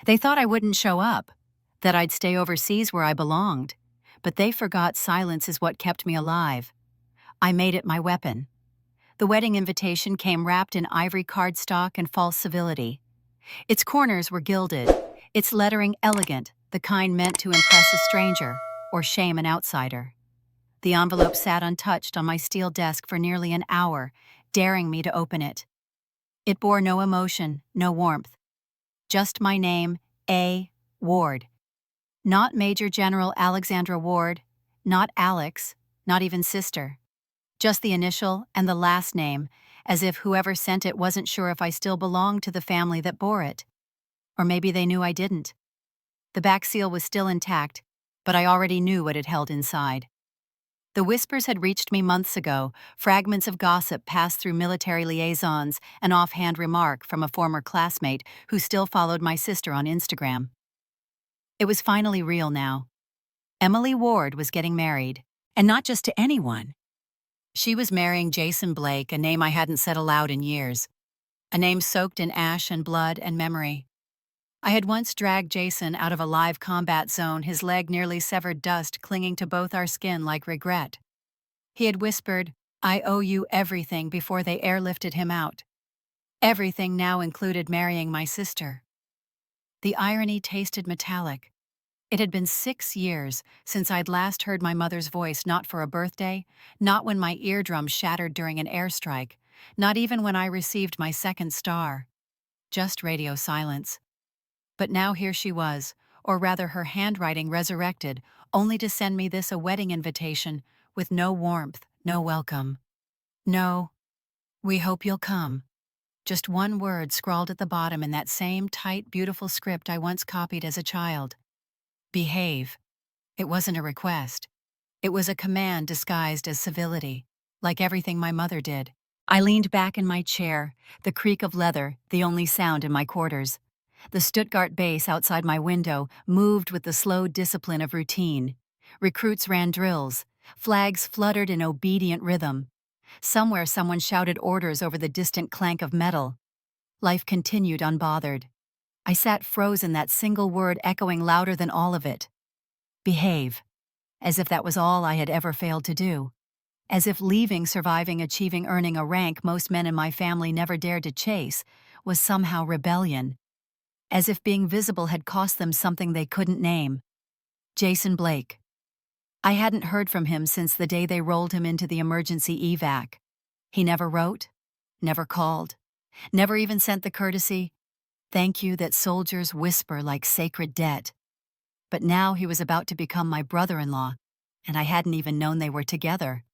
They thought I wouldn't show up, that I'd stay overseas where I belonged, but they forgot silence is what kept me alive. I made it my weapon. The wedding invitation came wrapped in ivory cardstock and false civility. Its corners were gilded, its lettering elegant, the kind meant to impress a stranger or shame an outsider. The envelope sat untouched on my steel desk for nearly an hour, daring me to open it. It bore no emotion, no warmth. Just my name, A. Ward. Not Major General Alexandra Ward, not Alex, not even sister. Just the initial and the last name, as if whoever sent it wasn't sure if I still belonged to the family that bore it. Or maybe they knew I didn't. The back seal was still intact, but I already knew what it held inside. The whispers had reached me months ago, fragments of gossip passed through military liaisons, an offhand remark from a former classmate who still followed my sister on Instagram. It was finally real now. Emily Ward was getting married, and not just to anyone. She was marrying Jason Blake, a name I hadn't said aloud in years. A name soaked in ash and blood and memory. I had once dragged Jason out of a live combat zone, his leg nearly severed dust clinging to both our skin like regret. He had whispered, "I owe you everything," before they airlifted him out. Everything now included marrying my sister. The irony tasted metallic. It had been 6 years since I'd last heard my mother's voice, not for a birthday, not when my eardrum shattered during an airstrike, not even when I received my second star. Just radio silence. But now here she was, or rather her handwriting resurrected, only to send me this, a wedding invitation, with no warmth, no welcome. No, "We hope you'll come." Just one word scrawled at the bottom in that same tight, beautiful script I once copied as a child. Behave. It wasn't a request. It was a command disguised as civility, like everything my mother did. I leaned back in my chair, the creak of leather the only sound in my quarters. The Stuttgart base outside my window moved with the slow discipline of routine. Recruits ran drills. Flags fluttered in obedient rhythm. Somewhere someone shouted orders over the distant clank of metal. Life continued unbothered. I sat frozen, that single word echoing louder than all of it. Behave. As if that was all I had ever failed to do. As if leaving, surviving, achieving, earning a rank most men in my family never dared to chase was somehow rebellion. As if being visible had cost them something they couldn't name. Jason Blake. I hadn't heard from him since the day they rolled him into the emergency evac. He never wrote, never called, never even sent the courtesy thank you that soldiers whisper like sacred debt. But now he was about to become my brother-in-law, and I hadn't even known they were together.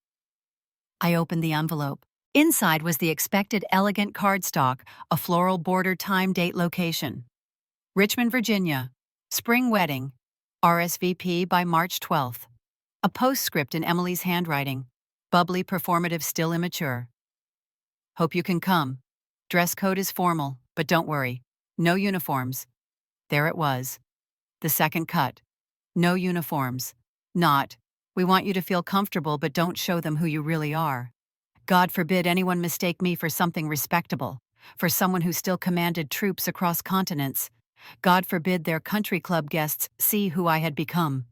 I opened the envelope. Inside was the expected elegant cardstock, a floral border, time, date, location. Richmond, Virginia. Spring wedding. RSVP by March 12th. A postscript in Emily's handwriting. Bubbly, performative, still immature. Hope you can come. Dress code is formal, but don't worry. No uniforms. There it was. The second cut. No uniforms. Not, we want you to feel comfortable but don't show them who you really are. God forbid anyone mistake me for something respectable, for someone who still commanded troops across continents. God forbid their country club guests see who I had become.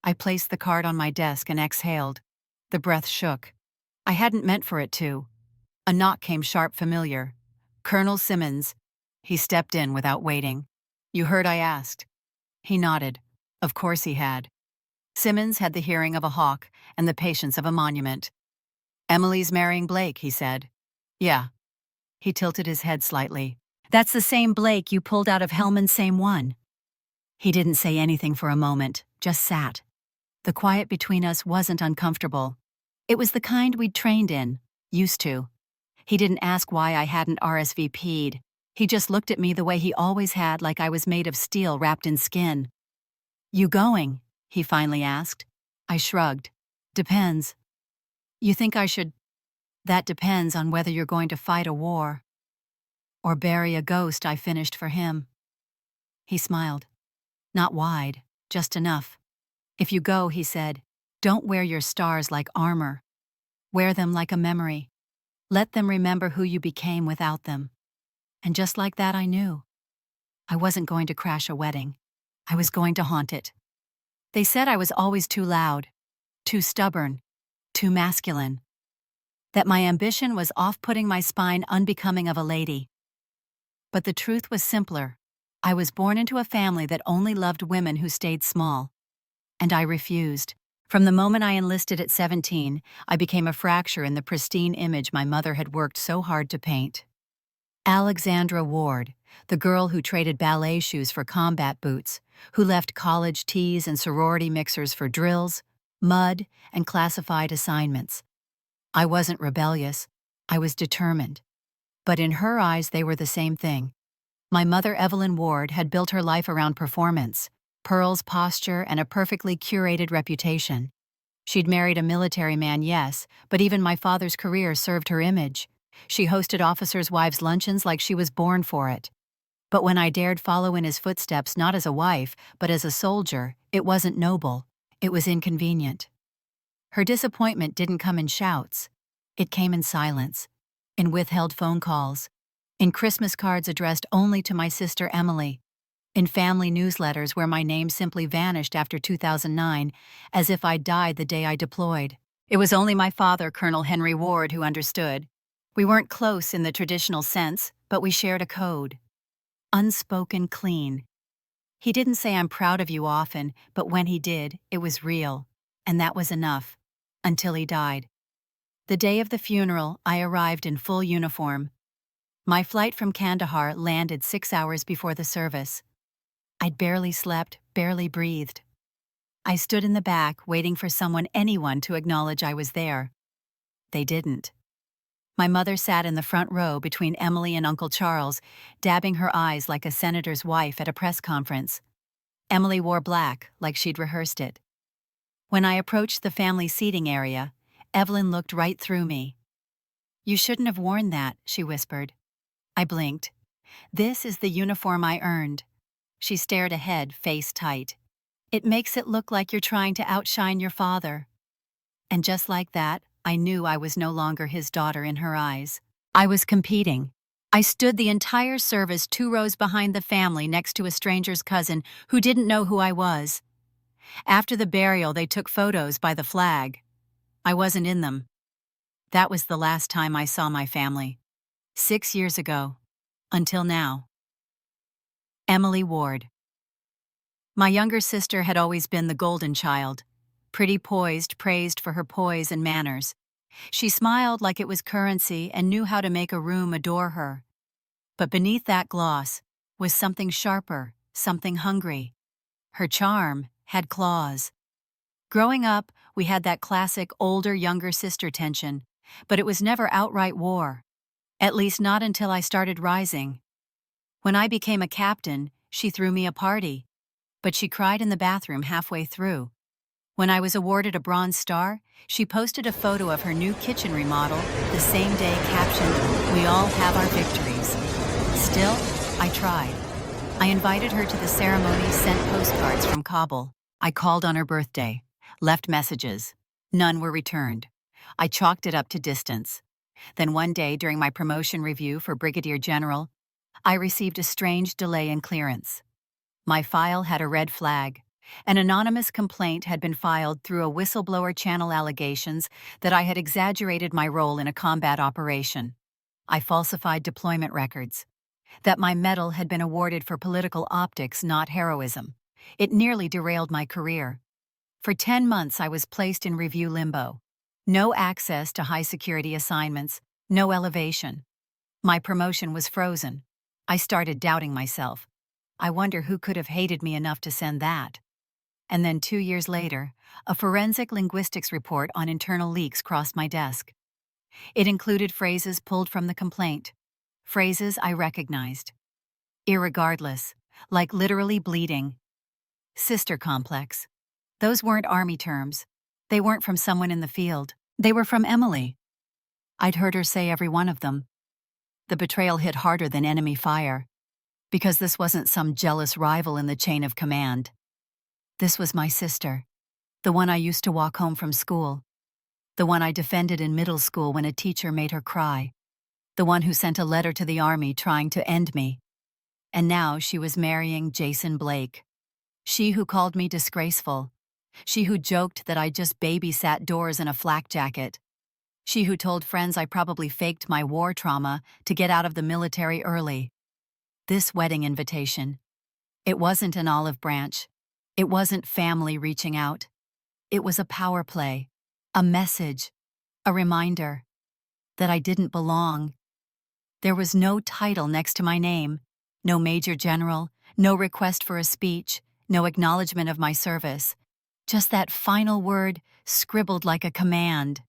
I placed the card on my desk and exhaled. The breath shook. I hadn't meant for it to. A knock came sharp, familiar. Colonel Simmons. He stepped in without waiting. You heard I asked. He nodded. Of course he had. Simmons had the hearing of a hawk and the patience of a monument. Emily's marrying Blake, he said. Yeah. He tilted his head slightly. That's the same Blake you pulled out of Hellman, same one. He didn't say anything for a moment, just sat. The quiet between us wasn't uncomfortable. It was the kind we'd trained in, used to. He didn't ask why I hadn't RSVP'd. He just looked at me the way he always had, like I was made of steel wrapped in skin. You going? He finally asked. I shrugged. Depends. You think I should? That depends on whether you're going to fight a war. Or bury a ghost, I finished for him. He smiled. Not wide, just enough. If you go, he said, don't wear your stars like armor. Wear them like a memory. Let them remember who you became without them. And just like that I knew. I wasn't going to crash a wedding. I was going to haunt it. They said I was always too loud, too stubborn, too masculine. That my ambition was off-putting my spine unbecoming of a lady. But the truth was simpler. I was born into a family that only loved women who stayed small. And I refused. From the moment I enlisted at 17, I became a fracture in the pristine image my mother had worked so hard to paint. Alexandra Ward, the girl who traded ballet shoes for combat boots, who left college teas and sorority mixers for drills, mud, and classified assignments. I wasn't rebellious. I was determined. But in her eyes, they were the same thing. My mother, Evelyn Ward, had built her life around performance, pearls, posture, and a perfectly curated reputation. She'd married a military man, yes, but even my father's career served her image. She hosted officers' wives' luncheons like she was born for it. But when I dared follow in his footsteps not as a wife, but as a soldier, it wasn't noble. It was inconvenient. Her disappointment didn't come in shouts. It came in silence, in withheld phone calls, in Christmas cards addressed only to my sister Emily, in family newsletters where my name simply vanished after 2009, as if I'd died the day I deployed. It was only my father, Colonel Henry Ward, who understood. We weren't close in the traditional sense, but we shared a code. Unspoken, clean. He didn't say I'm proud of you often, but when he did, it was real. And that was enough. Until he died. The day of the funeral, I arrived in full uniform. My flight from Kandahar landed 6 hours before the service. I'd barely slept, barely breathed. I stood in the back, waiting for anyone to acknowledge I was there. They didn't. My mother sat in the front row between Emily and Uncle Charles, dabbing her eyes like a senator's wife at a press conference. Emily wore black, like she'd rehearsed it. When I approached the family seating area, Evelyn looked right through me. "You shouldn't have worn that," she whispered. I blinked. "This is the uniform I earned." She stared ahead, face tight. "It makes it look like you're trying to outshine your father." And just like that, I knew I was no longer his daughter in her eyes. I was competing. I stood the entire service 2 rows behind the family next to a stranger's cousin who didn't know who I was. After the burial, they took photos by the flag. I wasn't in them. That was the last time I saw my family. 6 years ago. Until now. Emily Ward. My younger sister had always been the golden child. Pretty poised, praised for her poise and manners. She smiled like it was currency and knew how to make a room adore her. But beneath that gloss was something sharper, something hungry. Her charm had claws. Growing up, we had that classic older-younger sister tension, but it was never outright war. At least not until I started rising. When I became a captain, she threw me a party, but she cried in the bathroom halfway through. When I was awarded a Bronze Star, she posted a photo of her new kitchen remodel the same day captioned, "We all have our victories." Still, I tried. I invited her to the ceremony, sent postcards from Kabul. I called on her birthday, left messages. None were returned. I chalked it up to distance. Then one day during my promotion review for Brigadier General, I received a strange delay in clearance. My file had a red flag. An anonymous complaint had been filed through a whistleblower channel allegations that I had exaggerated my role in a combat operation. I falsified deployment records. That my medal had been awarded for political optics, not heroism. It nearly derailed my career. For 10 months I was placed in review limbo. No access to high-security assignments, no elevation. My promotion was frozen. I started doubting myself. I wonder who could have hated me enough to send that. And then 2 years later, a forensic linguistics report on internal leaks crossed my desk. It included phrases pulled from the complaint, phrases I recognized. Irregardless, like literally bleeding. Sister complex. Those weren't army terms. They weren't from someone in the field. They were from Emily. I'd heard her say every one of them. The betrayal hit harder than enemy fire, because this wasn't some jealous rival in the chain of command. This was my sister, the one I used to walk home from school, the one I defended in middle school when a teacher made her cry, the one who sent a letter to the army trying to end me. And now she was marrying Jason Blake. She who called me disgraceful. She who joked that I just babysat doors in a flak jacket. She who told friends I probably faked my war trauma to get out of the military early. This wedding invitation. It wasn't an olive branch. It wasn't family reaching out. It was a power play, a message, a reminder that I didn't belong. There was no title next to my name, no major general, no request for a speech, no acknowledgement of my service. Just that final word scribbled like a command.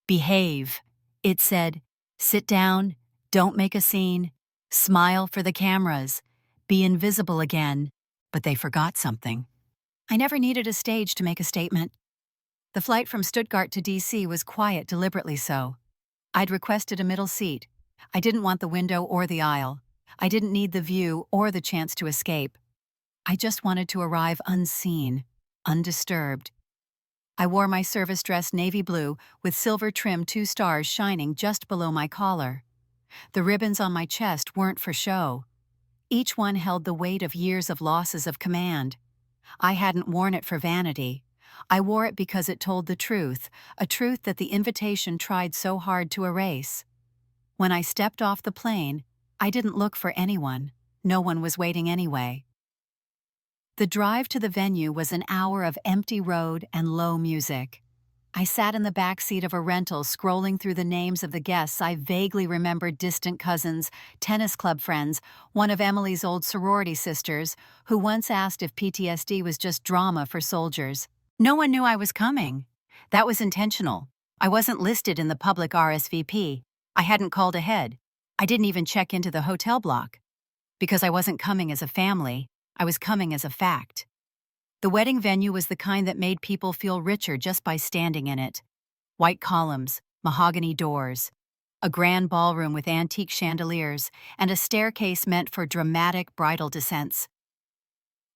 Behave. It said, sit down, don't make a scene, smile for the cameras, be invisible again. But they forgot something. I never needed a stage to make a statement. The flight from Stuttgart to DC was quiet deliberately so. I'd requested a middle seat. I didn't want the window or the aisle. I didn't need the view or the chance to escape. I just wanted to arrive unseen, undisturbed. I wore my service dress navy blue with silver trim 2 stars shining just below my collar. The ribbons on my chest weren't for show. Each one held the weight of years of losses of command. I hadn't worn it for vanity. I wore it because it told the truth, a truth that the invitation tried so hard to erase. When I stepped off the plane, I didn't look for anyone. No one was waiting anyway. The drive to the venue was an hour of empty road and low music. I sat in the back seat of a rental scrolling through the names of the guests. I vaguely remembered distant cousins, tennis club friends, one of Emily's old sorority sisters, who once asked if PTSD was just drama for soldiers. No one knew I was coming. That was intentional. I wasn't listed in the public RSVP. I hadn't called ahead. I didn't even check into the hotel block. Because I wasn't coming as a family, I was coming as a fact. The wedding venue was the kind that made people feel richer just by standing in it. White columns, mahogany doors, a grand ballroom with antique chandeliers, and a staircase meant for dramatic bridal descents.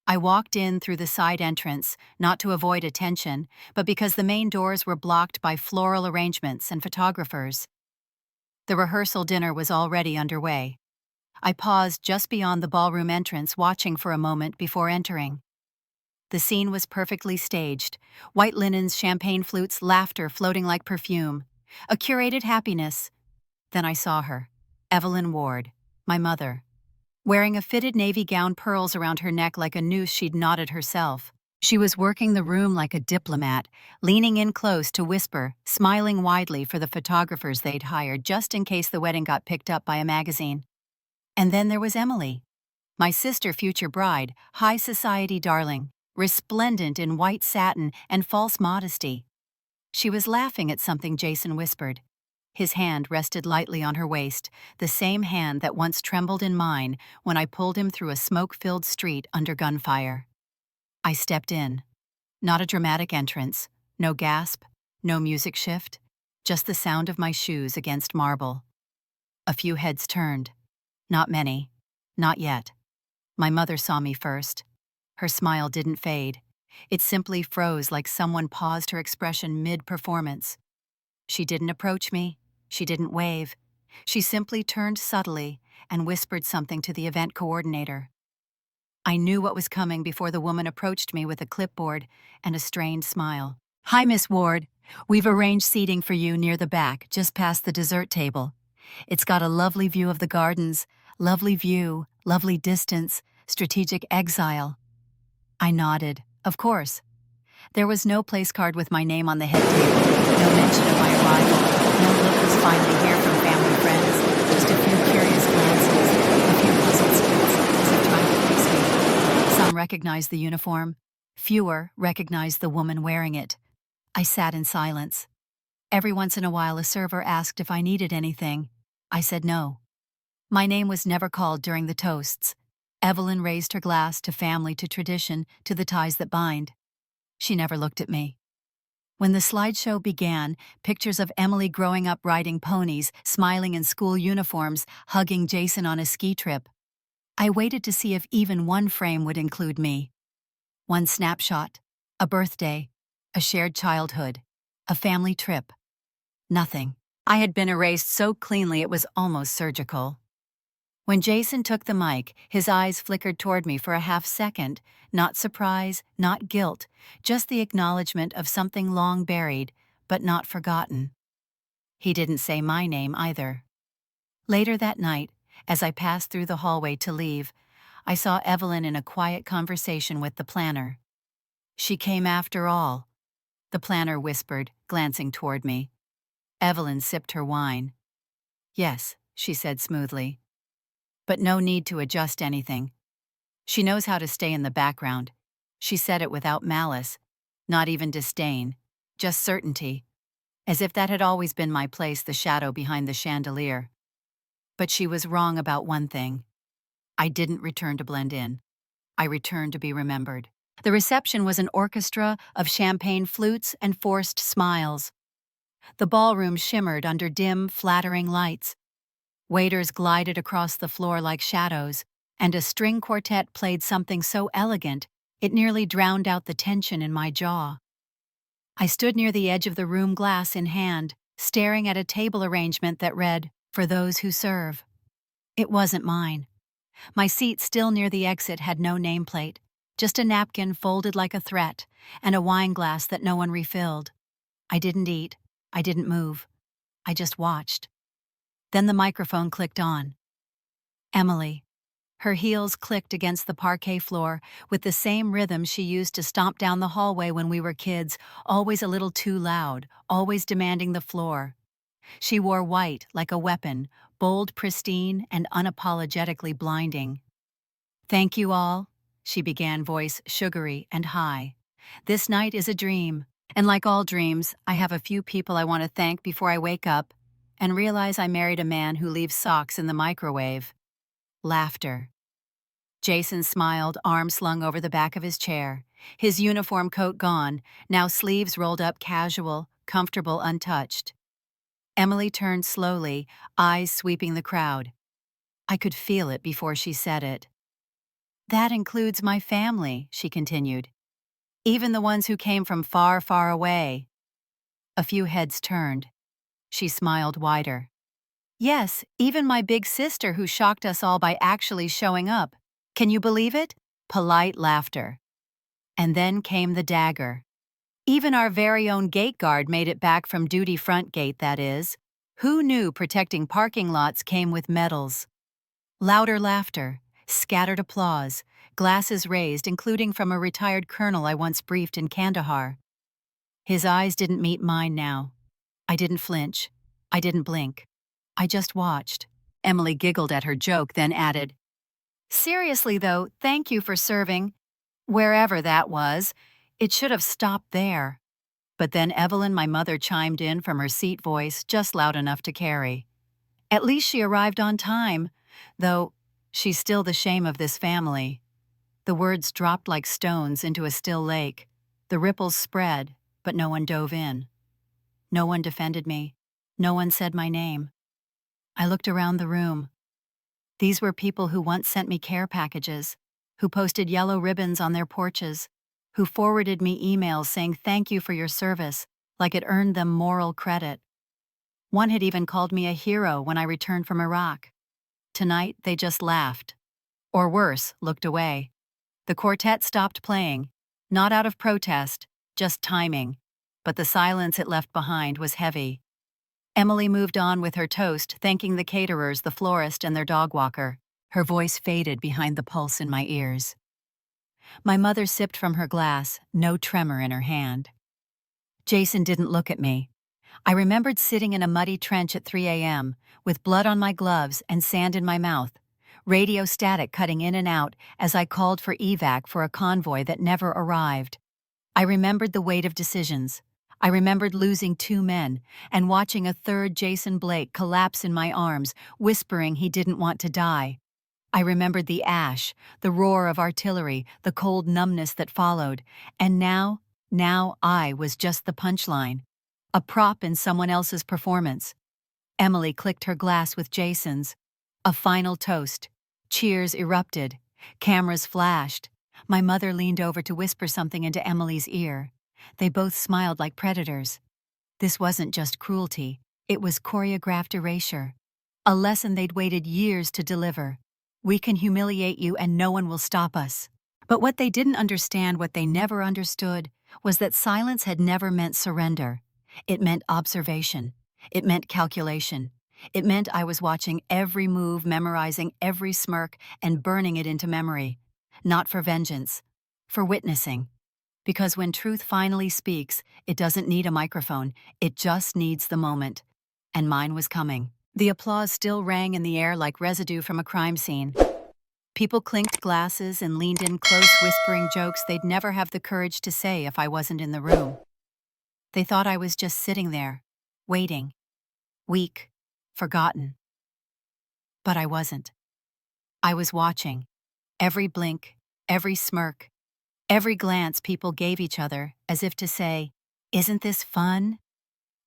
I walked in through the side entrance, not to avoid attention, but because the main doors were blocked by floral arrangements and photographers. The rehearsal dinner was already underway. I paused just beyond the ballroom entrance, watching for a moment before entering. The scene was perfectly staged. White linens, champagne flutes, laughter floating like perfume. A curated happiness. Then I saw her, Evelyn Ward, my mother. Wearing a fitted navy gown, pearls around her neck like a noose she'd knotted herself. She was working the room like a diplomat, leaning in close to whisper, smiling widely for the photographers they'd hired just in case the wedding got picked up by a magazine. And then there was Emily, my sister, future bride, high society darling, resplendent in white satin and false modesty. She was laughing at something Jason whispered. His hand rested lightly on her waist, the same hand that once trembled in mine when I pulled him through a smoke-filled street under gunfire. I stepped in. Not a dramatic entrance, no gasp, no music shift, just the sound of my shoes against marble. A few heads turned. Not many. Not yet. My mother saw me first. Her smile didn't fade. It simply froze like someone paused her expression mid-performance. She didn't approach me. She didn't wave. She simply turned subtly and whispered something to the event coordinator. I knew what was coming before the woman approached me with a clipboard and a strained smile. "Hi, Miss Ward. We've arranged seating for you near the back, just past the dessert table. It's got a lovely view of the gardens, lovely view, lovely distance, strategic exile." I nodded. Of course. There was no place card with my name on the head table, no mention of my arrival, no look was finally here from family friends, just a few curious glances, a few puzzled squints, as if trying to place me. Some recognized the uniform. Fewer recognized the woman wearing it. I sat in silence. Every once in a while a server asked if I needed anything. I said no. My name was never called during the toasts. Evelyn raised her glass to family, to tradition, to the ties that bind. She never looked at me. When the slideshow began, pictures of Emily growing up riding ponies, smiling in school uniforms, hugging Jason on a ski trip. I waited to see if even one frame would include me. One snapshot, a birthday, a shared childhood, a family trip. Nothing. I had been erased so cleanly it was almost surgical. When Jason took the mic, his eyes flickered toward me for a half second, not surprise, not guilt, just the acknowledgement of something long buried, but not forgotten. He didn't say my name either. Later that night, as I passed through the hallway to leave, I saw Evelyn in a quiet conversation with the planner. "She came after all," the planner whispered, glancing toward me. Evelyn sipped her wine. "Yes," she said smoothly. "But no need to adjust anything. She knows how to stay in the background." She said it without malice, not even disdain, just certainty, as if that had always been my place, the shadow behind the chandelier. But she was wrong about one thing. I didn't return to blend in. I returned to be remembered. The reception was an orchestra of champagne flutes and forced smiles. The ballroom shimmered under dim, flattering lights. Waiters glided across the floor like shadows, and a string quartet played something so elegant it nearly drowned out the tension in my jaw. I stood near the edge of the room, glass in hand, staring at a table arrangement that read, "For those who serve." It wasn't mine. My seat, still near the exit, had no nameplate, just a napkin folded like a threat, and a wine glass that no one refilled. I didn't eat. I didn't move. I just watched. Then the microphone clicked on. Emily. Her heels clicked against the parquet floor with the same rhythm she used to stomp down the hallway when we were kids, always a little too loud, always demanding the floor. She wore white like a weapon, bold, pristine, and unapologetically blinding. "Thank you all," she began, voice sugary and high. "This night is a dream, and like all dreams, I have a few people I want to thank before I wake up and realize I married a man who leaves socks in the microwave." Laughter. Jason smiled, arms slung over the back of his chair, his uniform coat gone, now sleeves rolled up, casual, comfortable, untouched. Emily turned slowly, eyes sweeping the crowd. I could feel it before she said it. "That includes my family," she continued. "Even the ones who came from far, far away." A few heads turned. She smiled wider. "Yes, even my big sister who shocked us all by actually showing up. Can you believe it?" Polite laughter. And then came the dagger. "Even our very own gate guard made it back from duty, front gate, that is. Who knew protecting parking lots came with medals?" Louder laughter, scattered applause, glasses raised, including from a retired colonel I once briefed in Kandahar. His eyes didn't meet mine now. I didn't flinch. I didn't blink. I just watched. Emily giggled at her joke, then added, "Seriously though, thank you for serving. Wherever that was, it should have stopped there." But then Evelyn, my mother, chimed in from her seat, voice just loud enough to carry. "At least she arrived on time, though she's still the shame of this family." The words dropped like stones into a still lake. The ripples spread, but no one dove in. No one defended me. No one said my name. I looked around the room. These were people who once sent me care packages, who posted yellow ribbons on their porches, who forwarded me emails saying thank you for your service, like it earned them moral credit. One had even called me a hero when I returned from Iraq. Tonight, they just laughed. Or worse, looked away. The quartet stopped playing, not out of protest, just timing, but the silence it left behind was heavy. Emily moved on with her toast, thanking the caterers, the florist, and their dog walker. Her voice faded behind the pulse in my ears. My mother sipped from her glass, no tremor in her hand. Jason didn't look at me. I remembered sitting in a muddy trench at 3 a.m., with blood on my gloves and sand in my mouth, radio static cutting in and out as I called for evac for a convoy that never arrived. I remembered the weight of decisions. I remembered losing 2 men and watching a third, Jason Blake, collapse in my arms, whispering he didn't want to die. I remembered the ash, the roar of artillery, the cold numbness that followed, and now I was just the punchline, a prop in someone else's performance. Emily clicked her glass with Jason's. A final toast. Cheers erupted. Cameras flashed. My mother leaned over to whisper something into Emily's ear. They both smiled like predators. This wasn't just cruelty, it was choreographed erasure. a lesson they'd waited years to deliver. We can humiliate you and no one will stop us. But what they didn't understand, what they never understood, was that silence had never meant surrender. It meant observation. It meant calculation. It meant I was watching every move, memorizing every smirk, and burning it into memory. Not for vengeance, for witnessing. Because when truth finally speaks, it doesn't need a microphone, it just needs the moment. And mine was coming. The applause still rang in the air like residue from a crime scene. People clinked glasses and leaned in close, whispering jokes they'd never have the courage to say if I wasn't in the room. They thought I was just sitting there, waiting, weak, forgotten. But I wasn't. I was watching. Every blink, every smirk, every glance people gave each other as if to say, "Isn't this fun?"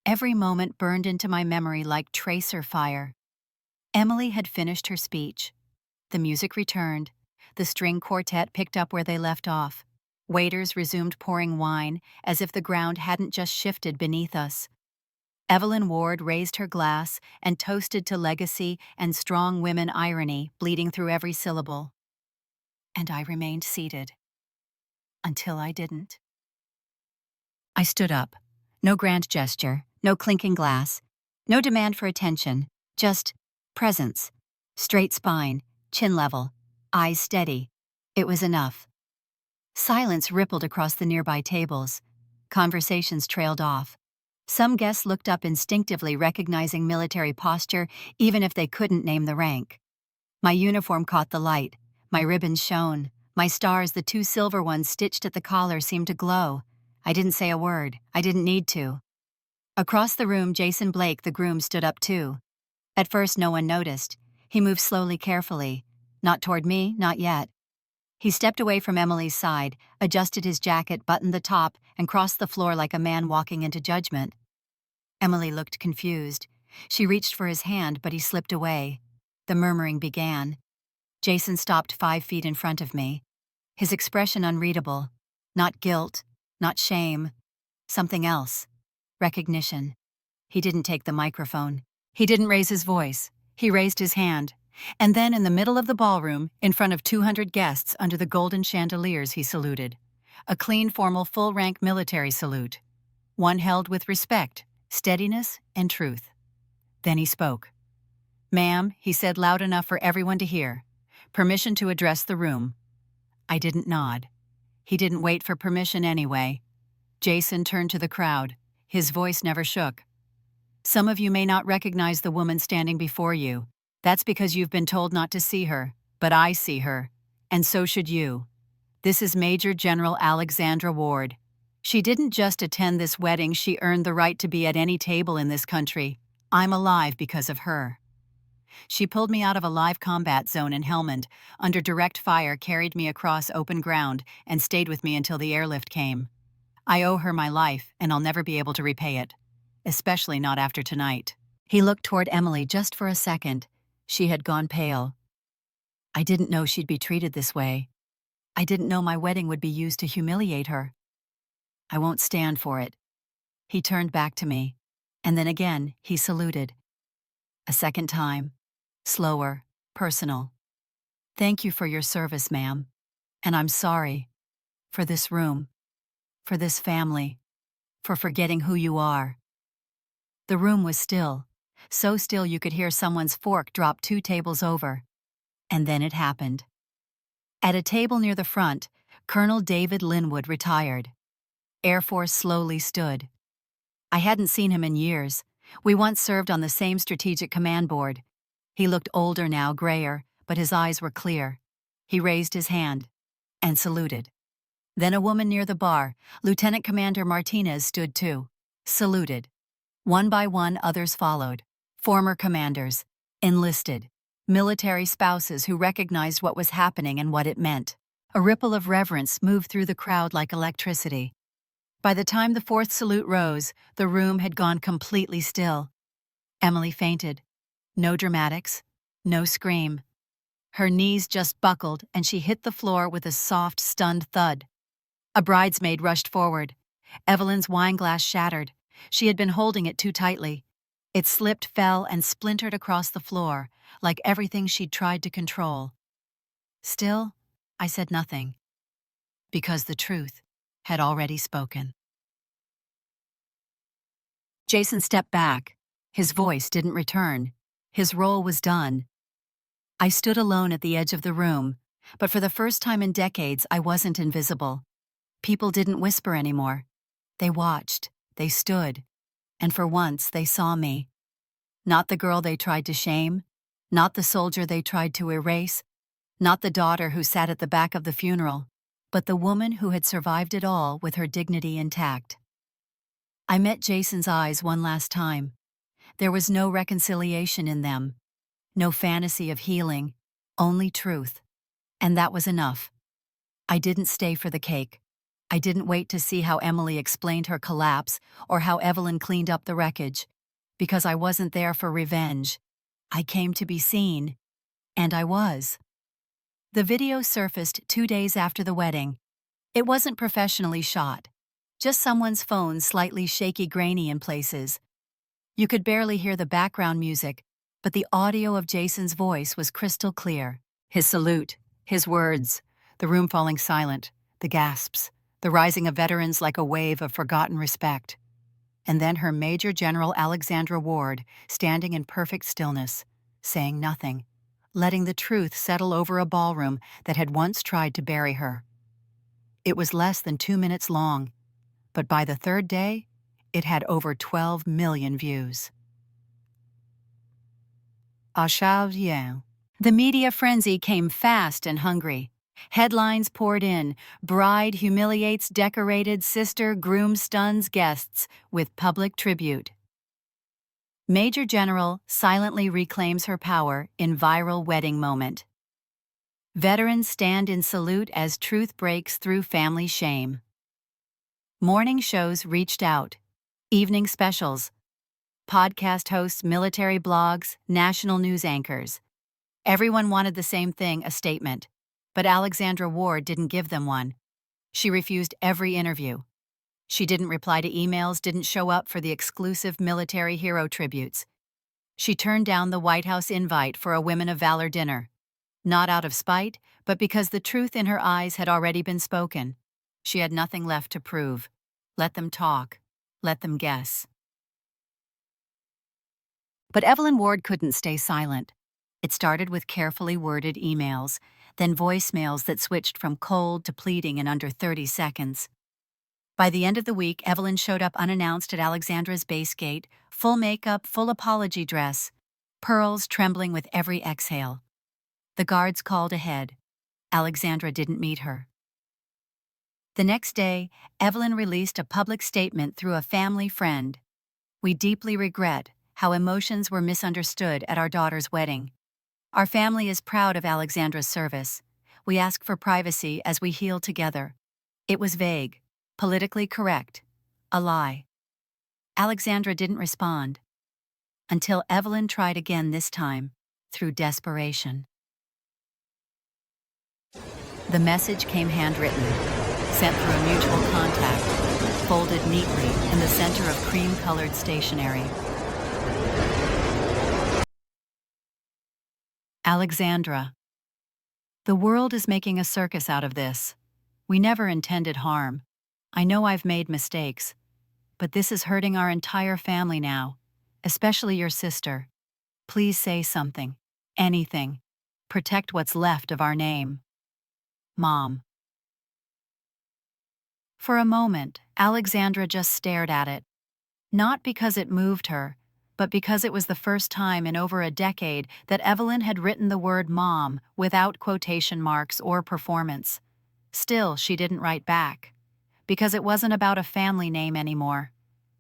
Every moment burned into my memory like tracer fire. Emily had finished her speech. The music returned. The string quartet picked up where they left off. Waiters resumed pouring wine as if the ground hadn't just shifted beneath us. Evelyn Ward raised her glass and toasted to legacy and strong women irony bleeding through every syllable. And I remained seated. Until I didn't. I stood up. No grand gesture, no clinking glass, no demand for attention, just presence. Straight spine, chin level, eyes steady. It was enough. Silence rippled across the nearby tables. Conversations trailed off. Some guests looked up instinctively, recognizing military posture, even if they couldn't name the rank. My uniform caught the light. My ribbons shone. My stars, the 2 silver ones stitched at the collar, seemed to glow. I didn't say a word. I didn't need to. Across the room, Jason Blake, the groom, stood up too. At first, no one noticed. He moved slowly, carefully. Not toward me, not yet. He stepped away from Emily's side, adjusted his jacket, buttoned the top, and crossed the floor like a man walking into judgment. Emily looked confused. She reached for his hand, but he slipped away. The murmuring began. Jason stopped 5 feet in front of me. His expression unreadable. Not guilt, not shame. Something else. Recognition. He didn't take the microphone. He didn't raise his voice. He raised his hand. And then in the middle of the ballroom, in front of 200 guests under the golden chandeliers, he saluted. A clean, formal, full-rank military salute. One held with respect, steadiness, and truth. Then he spoke. "Ma'am," he said loud enough for everyone to hear. "Permission to address the room." I didn't nod. He didn't wait for permission anyway. Jason turned to the crowd. His voice never shook. "Some of you may not recognize the woman standing before you. That's because you've been told not to see her, but I see her. And so should you. This is Major General Alexandra Ward. She didn't just attend this wedding, she earned the right to be at any table in this country. I'm alive because of her." She pulled me out of a live combat zone in Helmand, under direct fire, carried me across open ground, and stayed with me until the airlift came. I owe her my life, and I'll never be able to repay it. Especially not after tonight. He looked toward Emily just for a second. She had gone pale. I didn't know she'd be treated this way. I didn't know my wedding would be used to humiliate her. I won't stand for it. He turned back to me, and then again he saluted. A second time. Slower, personal. "Thank you for your service, ma'am. And I'm sorry. For this room. For this family. For forgetting who you are." The room was still. So still you could hear someone's fork drop 2 tables over. And then it happened. At a table near the front, Colonel David Linwood retired. Air Force slowly stood. I hadn't seen him in years. We once served on the same strategic command board. He looked older now, grayer, but his eyes were clear. He raised his hand and saluted. Then a woman near the bar, Lieutenant Commander Martinez, stood too. Saluted. One by one, others followed. Former commanders, enlisted, military spouses who recognized what was happening and what it meant. A ripple of reverence moved through the crowd like electricity. By the time the 4th salute rose, the room had gone completely still. Emily fainted. No dramatics, no scream. Her knees just buckled and she hit the floor with a soft, stunned thud. A bridesmaid rushed forward. Evelyn's wine glass shattered. She had been holding it too tightly. It slipped, fell, and splintered across the floor, like everything she'd tried to control. Still, I said nothing, because the truth had already spoken. Jason stepped back. His voice didn't return. His role was done. I stood alone at the edge of the room, but for the first time in decades, I wasn't invisible. People didn't whisper anymore. They watched, they stood, and for once they saw me. Not the girl they tried to shame, not the soldier they tried to erase, not the daughter who sat at the back of the funeral, but the woman who had survived it all with her dignity intact. I met Jason's eyes one last time. There was no reconciliation in them, no fantasy of healing, only truth. And that was enough. I didn't stay for the cake. I didn't wait to see how Emily explained her collapse or how Evelyn cleaned up the wreckage, because I wasn't there for revenge. I came to be seen, and I was. The video surfaced 2 days after the wedding. It wasn't professionally shot, just someone's phone slightly shaky, grainy in places. You could barely hear the background music, but the audio of Jason's voice was crystal clear. His salute, his words, the room falling silent, the gasps, the rising of veterans like a wave of forgotten respect. And then her Major General Alexandra Ward, standing in perfect stillness, saying nothing, letting the truth settle over a ballroom that had once tried to bury her. It was less than 2 minutes long, but by the third day, it had over 12 million views. À chaque vient. The media frenzy came fast and hungry. Headlines poured in. Bride humiliates decorated sister, groom stuns guests with public tribute. Major General silently reclaims her power in viral wedding moment. Veterans stand in salute as truth breaks through family shame. Morning shows reached out. Evening specials. Podcast hosts, military blogs, national news anchors. Everyone wanted the same thing, a statement. But Alexandra Ward didn't give them one. She refused every interview. She didn't reply to emails, didn't show up for the exclusive military hero tributes. She turned down the White House invite for a Women of Valor dinner. Not out of spite, but because the truth in her eyes had already been spoken. She had nothing left to prove. Let them talk. Let them guess. But Evelyn Ward couldn't stay silent. It started with carefully worded emails, then voicemails that switched from cold to pleading in under 30 seconds. By the end of the week, Evelyn showed up unannounced at Alexandra's base gate, full makeup, full apology dress, pearls trembling with every exhale. The guards called ahead. Alexandra didn't meet her. The next day, Evelyn released a public statement through a family friend. We deeply regret how emotions were misunderstood at our daughter's wedding. Our family is proud of Alexandra's service. We ask for privacy as we heal together. It was vague, politically correct, a lie. Alexandra didn't respond until Evelyn tried again, this time through desperation. The message came handwritten, sent through a mutual contact, folded neatly in the center of cream-colored stationery. Alexandra. The world is making a circus out of this. We never intended harm. I know I've made mistakes, but this is hurting our entire family now, especially your sister. Please say something, anything. Protect what's left of our name. Mom. For a moment, Alexandra just stared at it. Not because it moved her, but because it was the first time in over a decade that Evelyn had written the word mom without quotation marks or performance. Still, she didn't write back, because it wasn't about a family name anymore.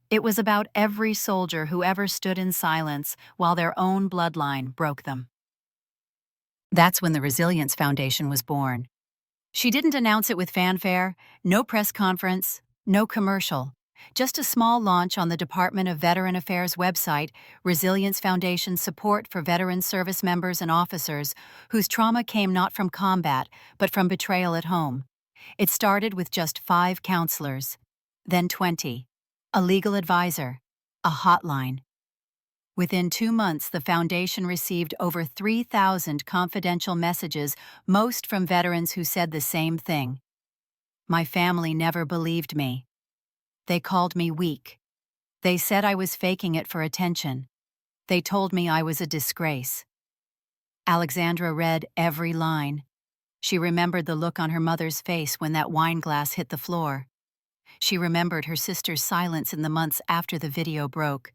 It was about every soldier who ever stood in silence while their own bloodline broke them. That's when the Resilience Foundation was born. She didn't announce it with fanfare, no press conference, no commercial. Just a small launch on the Department of Veteran Affairs website, Resilience Foundation's support for veteran service members and officers whose trauma came not from combat, but from betrayal at home. It started with just 5 counselors, then 20, a legal advisor, a hotline. Within 2 months, the foundation received over 3,000 confidential messages, most from veterans who said the same thing. My family never believed me. They called me weak. They said I was faking it for attention. They told me I was a disgrace. Alexandra read every line. She remembered the look on her mother's face when that wine glass hit the floor. She remembered her sister's silence in the months after the video broke.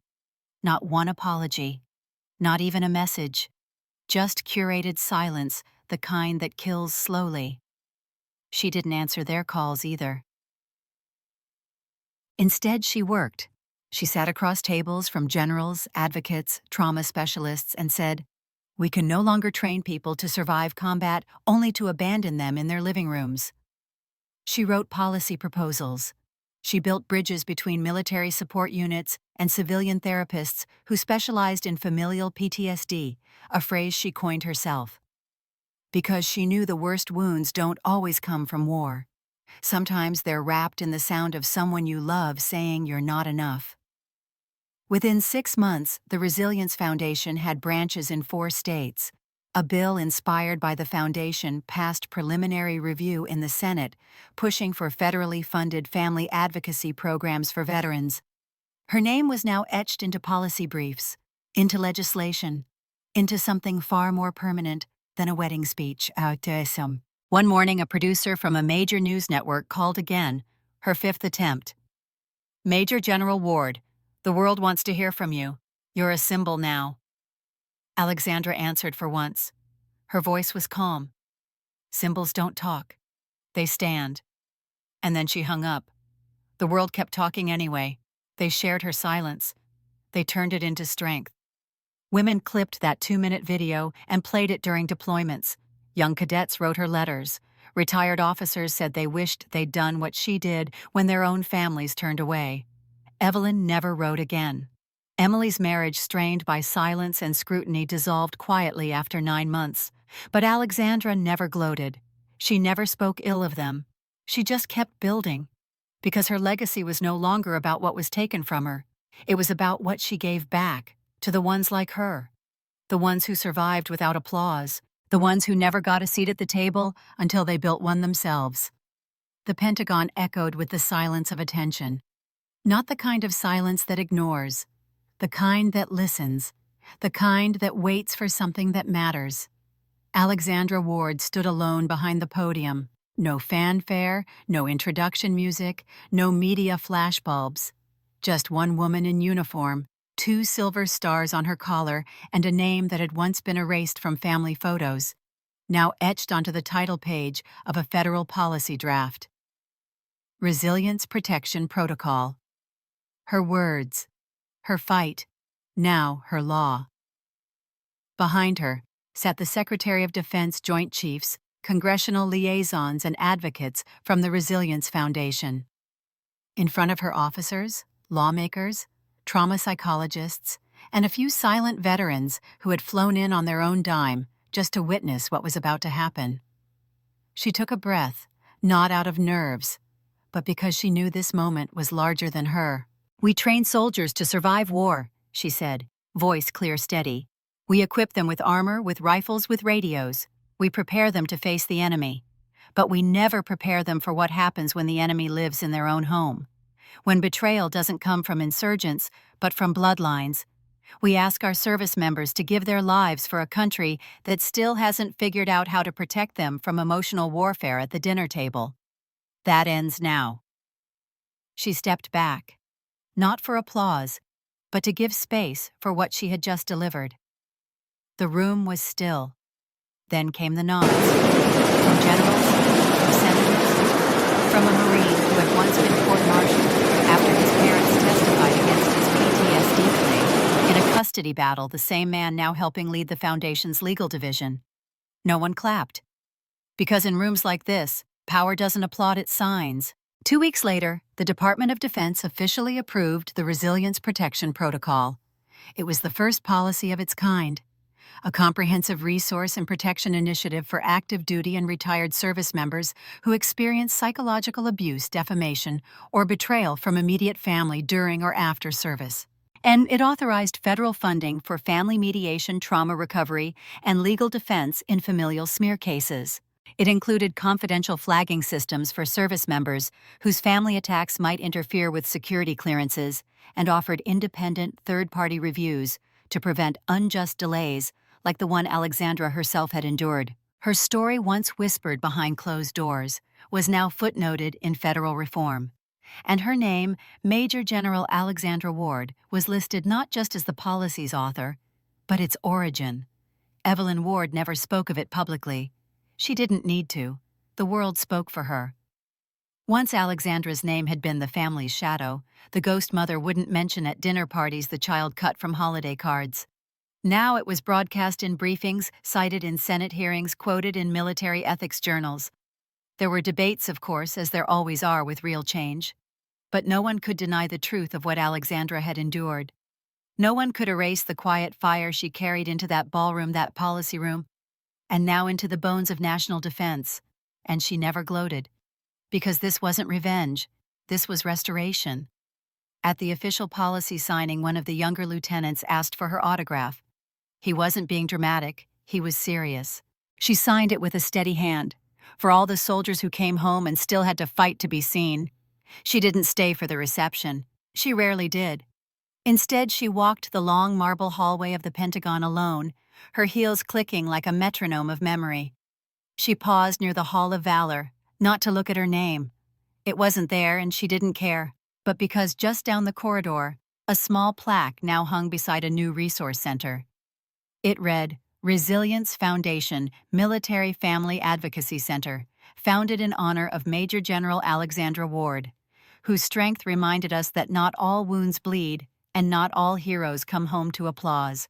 Not one apology, not even a message, just curated silence, the kind that kills slowly. She didn't answer their calls either. Instead, she worked. She sat across tables from generals, advocates, trauma specialists, and said, "We can no longer train people to survive combat, only to abandon them in their living rooms." She wrote policy proposals. She built bridges between military support units and civilian therapists who specialized in familial PTSD, a phrase she coined herself. Because she knew the worst wounds don't always come from war. Sometimes they're wrapped in the sound of someone you love saying you're not enough. Within 6 months, the Resilience Foundation had branches in 4 states. A bill inspired by the foundation passed preliminary review in the Senate, pushing for federally funded family advocacy programs for veterans. Her name was now etched into policy briefs, into legislation, into something far more permanent than a wedding speech. One morning, a producer from a major news network called again, her 5th attempt. "Major General Ward, the world wants to hear from you. You're a symbol now." Alexandra answered for once. Her voice was calm. Symbols don't talk. They stand. And then she hung up. The world kept talking anyway. They shared her silence. They turned it into strength. Women clipped that 2-minute video and played it during deployments. Young cadets wrote her letters. Retired officers said they wished they'd done what she did when their own families turned away. Evelyn never wrote again. Emily's marriage, strained by silence and scrutiny, dissolved quietly after 9 months. But Alexandra never gloated. She never spoke ill of them. She just kept building. Because her legacy was no longer about what was taken from her. It was about what she gave back to the ones like her. The ones who survived without applause. The ones who never got a seat at the table until they built one themselves. The Pentagon echoed with the silence of attention. Not the kind of silence that ignores. The kind that listens. The kind that waits for something that matters. Alexandra Ward stood alone behind the podium. No fanfare, no introduction music, no media flashbulbs. Just one woman in uniform, 2 silver stars on her collar, and a name that had once been erased from family photos, now etched onto the title page of a federal policy draft. Resilience Protection Protocol. Her words. Her fight. Now her law. Behind her sat the Secretary of Defense Joint Chiefs, congressional liaisons, and advocates from the Resilience Foundation. In front of her, officers, lawmakers, trauma psychologists, and a few silent veterans who had flown in on their own dime just to witness what was about to happen. She took a breath, not out of nerves, but because she knew this moment was larger than her. "We train soldiers to survive war," she said, voice clear, steady. "We equip them with armor, with rifles, with radios. We prepare them to face the enemy. But we never prepare them for what happens when the enemy lives in their own home. When betrayal doesn't come from insurgents, but from bloodlines. We ask our service members to give their lives for a country that still hasn't figured out how to protect them from emotional warfare at the dinner table. That ends now." She stepped back, not for applause, but to give space for what she had just delivered. The room was still. Then came the nods. From generals, from senators, from a Marine who had once been court-martialed after his parents testified against his PTSD claim in a custody battle, the same man now helping lead the Foundation's legal division. No one clapped. Because in rooms like this, power doesn't applaud, it signs. 2 weeks later, the Department of Defense officially approved the Resilience Protection Protocol. It was the first policy of its kind. A comprehensive resource and protection initiative for active duty and retired service members who experience psychological abuse, defamation, or betrayal from immediate family during or after service. And it authorized federal funding for family mediation, trauma recovery, and legal defense in familial smear cases. It included confidential flagging systems for service members whose family attacks might interfere with security clearances, and offered independent third-party reviews to prevent unjust delays like the one Alexandra herself had endured. Her story, once whispered behind closed doors, was now footnoted in federal reform. And her name, Major General Alexandra Ward, was listed not just as the policy's author, but its origin. Evelyn Ward never spoke of it publicly. She didn't need to. The world spoke for her. Once Alexandra's name had been the family's shadow, the ghost mother wouldn't mention at dinner parties the child cut from holiday cards. Now it was broadcast in briefings, cited in Senate hearings, quoted in military ethics journals. There were debates, of course, as there always are with real change. But no one could deny the truth of what Alexandra had endured. No one could erase the quiet fire she carried into that ballroom, that policy room, and now into the bones of national defense. And she never gloated. Because this wasn't revenge. This was restoration. At the official policy signing, one of the younger lieutenants asked for her autograph. He wasn't being dramatic. He was serious. She signed it with a steady hand. For all the soldiers who came home and still had to fight to be seen. She didn't stay for the reception. She rarely did. Instead, she walked the long marble hallway of the Pentagon alone, her heels clicking like a metronome of memory. She paused near the Hall of Valor, not to look at her name. It wasn't there and she didn't care, but because just down the corridor, a small plaque now hung beside a new resource center. It read, Resilience Foundation Military Family Advocacy Center, founded in honor of Major General Alexandra Ward, whose strength reminded us that not all wounds bleed and not all heroes come home to applause.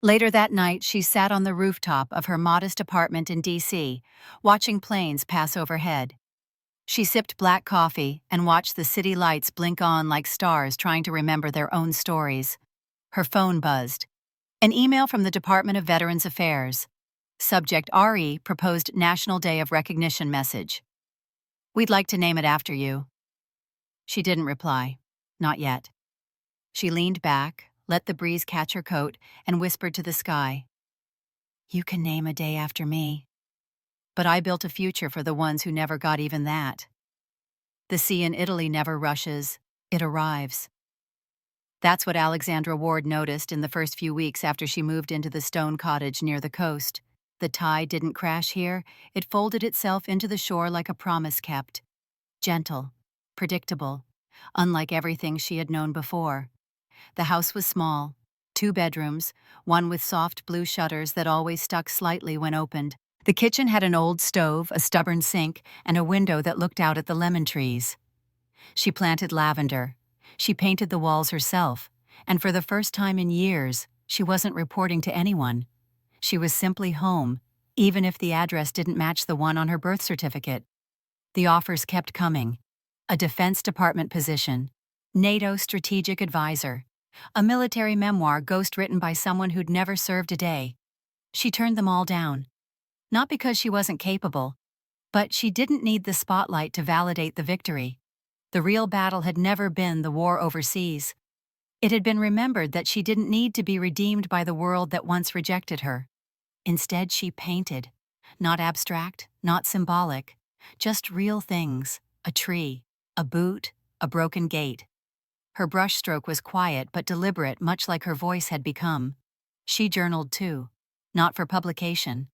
Later that night, she sat on the rooftop of her modest apartment in D.C., watching planes pass overhead. She sipped black coffee and watched the city lights blink on like stars trying to remember their own stories. Her phone buzzed. An email from the Department of Veterans Affairs. Subject RE proposed National Day of Recognition message. We'd like to name it after you. She didn't reply. Not yet. She leaned back, let the breeze catch her coat, and whispered to the sky. You can name a day after me. But I built a future for the ones who never got even that. The sea in Italy never rushes, it arrives. That's what Alexandra Ward noticed in the first few weeks after she moved into the stone cottage near the coast. The tide didn't crash here, it folded itself into the shore like a promise kept. Gentle, predictable, unlike everything she had known before. The house was small, 2 bedrooms, one with soft blue shutters that always stuck slightly when opened. The kitchen had an old stove, a stubborn sink, and a window that looked out at the lemon trees. She planted lavender. She painted the walls herself, and for the first time in years, she wasn't reporting to anyone. She was simply home, even if the address didn't match the one on her birth certificate. The offers kept coming. A Defense Department position, NATO strategic advisor, a military memoir ghost-written by someone who'd never served a day. She turned them all down. Not because she wasn't capable, but she didn't need the spotlight to validate the victory. The real battle had never been the war overseas. It had been remembered that she didn't need to be redeemed by the world that once rejected her. Instead, she painted. Not abstract, not symbolic, just real things. A tree, a boot, a broken gate. Her brushstroke was quiet but deliberate, much like her voice had become. She journaled too, not for publication,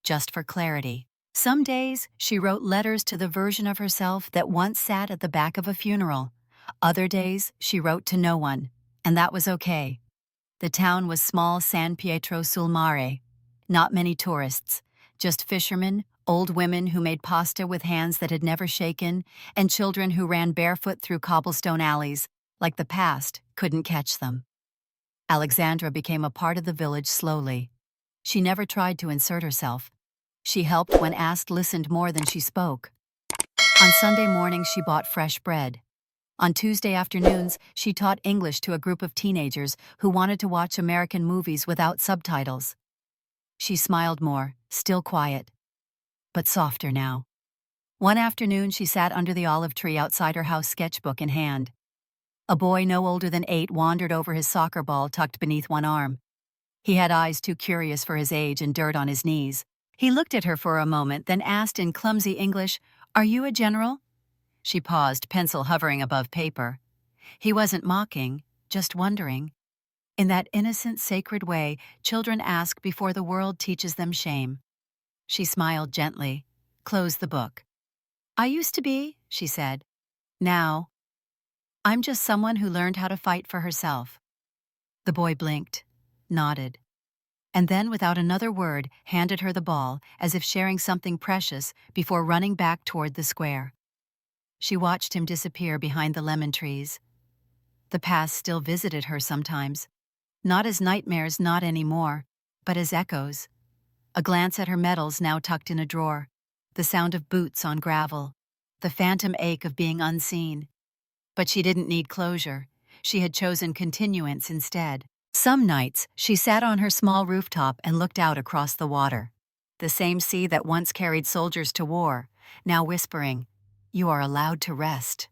just for clarity. Some days, she wrote letters to the version of herself that once sat at the back of a funeral. Other days, she wrote to no one, and that was okay. The town was small San Pietro sul Mare. Not many tourists, just fishermen, old women who made pasta with hands that had never shaken, and children who ran barefoot through cobblestone alleys, like the past couldn't catch them. Alexandra became a part of the village slowly. She never tried to insert herself. She helped when asked, listened more than she spoke. On Sunday mornings, she bought fresh bread. On Tuesday afternoons, she taught English to a group of teenagers who wanted to watch American movies without subtitles. She smiled more, still quiet, but softer now. One afternoon, she sat under the olive tree outside her house, sketchbook in hand. A boy no older than 8 wandered over his soccer ball tucked beneath one arm. He had eyes too curious for his age and dirt on his knees. He looked at her for a moment, then asked in clumsy English, "Are you a general?" She paused, pencil hovering above paper. He wasn't mocking, just wondering. In that innocent, sacred way children ask before the world teaches them shame. She smiled gently, closed the book. "I used to be," she said. "Now, I'm just someone who learned how to fight for herself." The boy blinked, nodded, and then, without another word, handed her the ball, as if sharing something precious, before running back toward the square. She watched him disappear behind the lemon trees. The past still visited her sometimes, not as nightmares, not anymore, but as echoes. A glance at her medals now tucked in a drawer, the sound of boots on gravel, the phantom ache of being unseen. But she didn't need closure. She had chosen continuance instead. Some nights, she sat on her small rooftop and looked out across the water. The same sea that once carried soldiers to war, now whispering, "You are allowed to rest."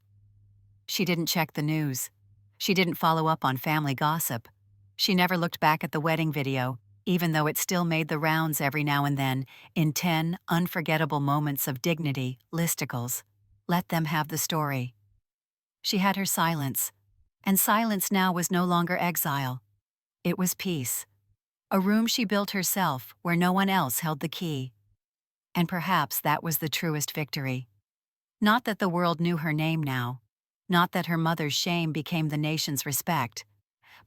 She didn't check the news. She didn't follow up on family gossip. She never looked back at the wedding video, even though it still made the rounds every now and then, in 10 unforgettable moments of dignity, listicles. Let them have the story. She had her silence, and silence now was no longer exile. It was peace. A room she built herself where no one else held the key. And perhaps that was the truest victory. Not that the world knew her name now, not that her mother's shame became the nation's respect,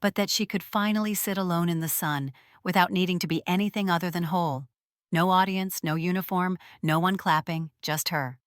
but that she could finally sit alone in the sun without needing to be anything other than whole. No audience, no uniform, no one clapping, just her.